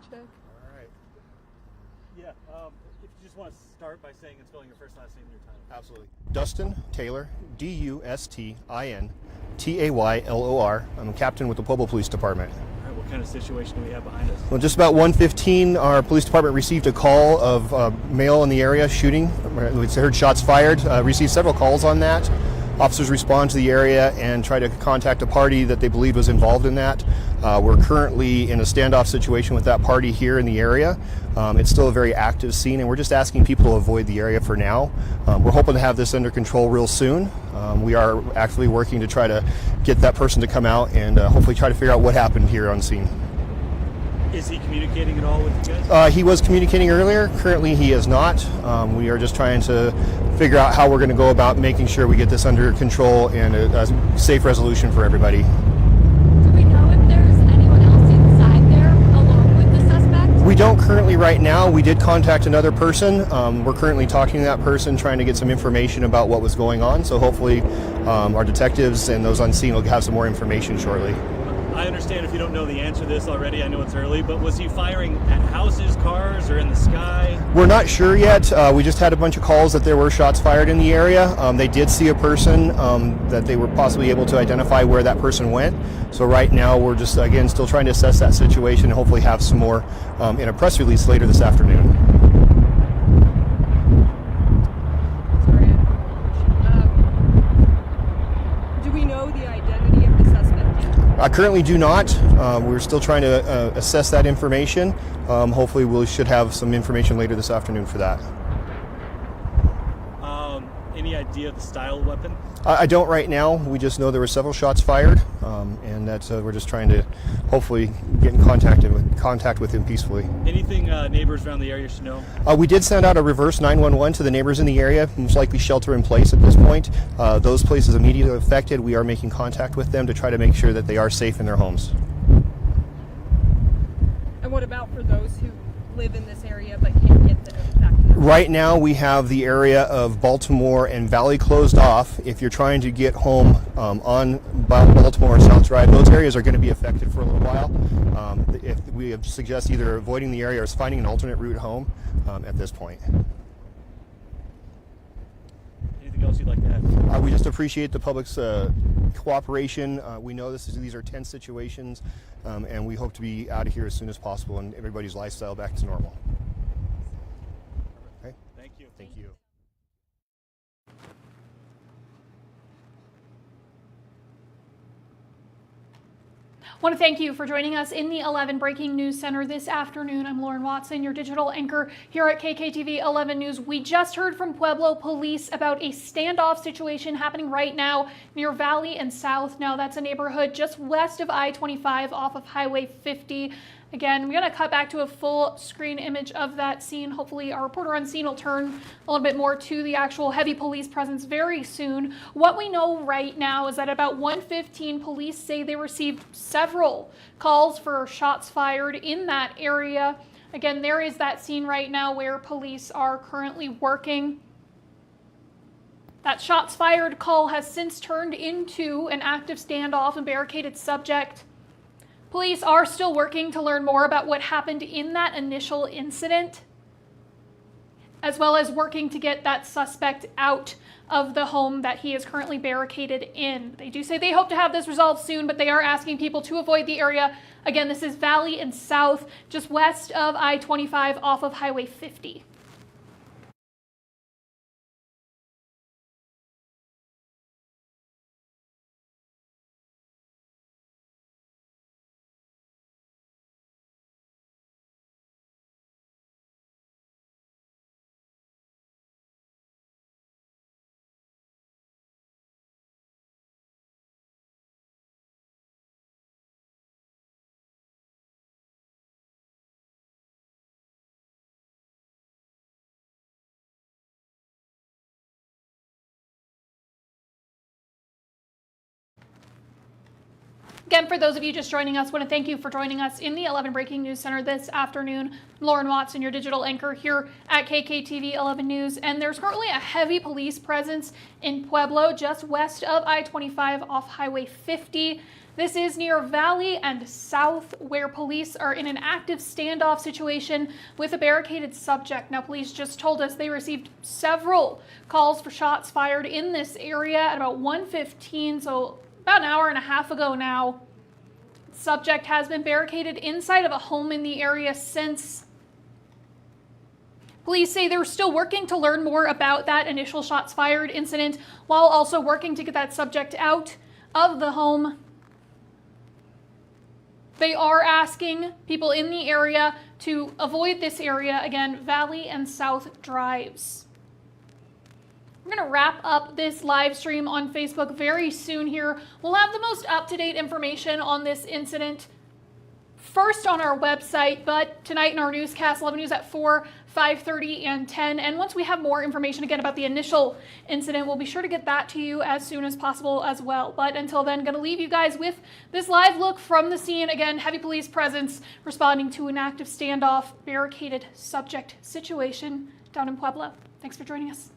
check. All right. Yeah, if you just want to start by saying and spelling your first, last name and your title. Absolutely. Dustin Taylor, Dustin-Taylor. I'm a captain with the Pueblo Police Department. All right, what kind of situation do we have behind us? Well, just about 1:15, our police department received a call of male in the area shooting. We heard shots fired. Received several calls on that. Officers respond to the area and try to contact a party that they believe was involved in that. We're currently in a standoff situation with that party here in the area. It's still a very active scene, and we're just asking people to avoid the area for now. We're hoping to have this under control real soon. We are actively working to try to get that person to come out and hopefully try to figure out what happened here on scene. Is he communicating at all with you guys? He was communicating earlier. Currently, he is not. We are just trying to figure out how we're going to go about making sure we get this under control and a safe resolution for everybody. Do we know if there's anyone else inside there along with the suspect? We don't currently right now. We did contact another person. We're currently talking to that person, trying to get some information about what was going on. So hopefully our detectives and those on scene will have some more information shortly. I understand if you don't know the answer to this already, I know it's early, but was he firing at houses, cars, or in the sky? We're not sure yet. We just had a bunch of calls that there were shots fired in the area. They did see a person that they were possibly able to identify where that person went. So right now we're just, again, still trying to assess that situation and hopefully have some more in a press release later this afternoon. Sorry. Do we know the identity of the suspect yet? I currently do not. We're still trying to assess that information. Hopefully we should have some information later this afternoon for that. Any idea of the style of weapon? I don't right now. We just know there were several shots fired, and that's we're just trying to hopefully get in contact with him peacefully. Anything neighbors around the area should know? We did send out a reverse 911 to the neighbors in the area, most likely shelter in place at this point. Those places immediately affected, we are making contact with them to try to make sure that they are safe in their homes. And what about for those who live in this area but can't get back to their Right now we have the area of Baltimore and Valley closed off. If you're trying to get home on Baltimore or South Drive, those areas are going to be affected for a little while. If we suggest either avoiding the area or finding an alternate route home at this point. Anything else you'd like to add? We just appreciate the public's cooperation. We know these are tense situations, and we hope to be out of here as soon as possible and everybody's lifestyle back to normal. Okay? Thank you. Thank you. I want to thank you for joining us in the 11 Breaking News Center this afternoon. I'm Lauren Watson, your digital anchor here at KKTV 11 News. We just heard from Pueblo Police about a standoff situation happening right now near Valley and South. Now, that's a neighborhood just west of I-25 off of Highway 50. Again, we're going to cut back to a full screen image of that scene. Hopefully our reporter on scene will turn a little bit more to the actual heavy police presence very soon. What we know right now is that about 1:15, police say they received several calls for shots fired in that area. Again, there is that scene right now where police are currently working. That shots fired call has since turned into an active standoff and barricaded subject. Police are still working to learn more about what happened in that initial incident, as well as working to get that suspect out of the home that he is currently barricaded in. They do say they hope to have this resolved soon, but they are asking people to avoid the area. Again, this is Valley and South, just west of I-25 off of Highway 50. Again, for those of you just joining us, I want to thank you for joining us in the 11 Breaking News Center this afternoon. Lauren Watson, your digital anchor here at KKTV 11 News. And there's currently a heavy police presence in Pueblo, just west of I-25 off Highway 50. This is near Valley and South, where police are in an active standoff situation with a barricaded subject. Now, police just told us they received several calls for shots fired in this area at about 1:15, so about an hour and a half ago now. The subject has been barricaded inside of a home in the area since. Police say they're still working to learn more about that initial shots fired incident, while also working to get that subject out of the home. They are asking people in the area to avoid this area, again, Valley and South drives. We're going to wrap up this live stream on Facebook very soon here. We'll have the most up-to-date information on this incident first on our website, but tonight in our newscast, 11 News at 4, 5:30, and 10. And once we have more information again about the initial incident, we'll be sure to get that to you as soon as possible as well. But until then, going to leave you guys with this live look from the scene. Again, heavy police presence responding to an active standoff, barricaded subject situation down in Pueblo. Thanks for joining us.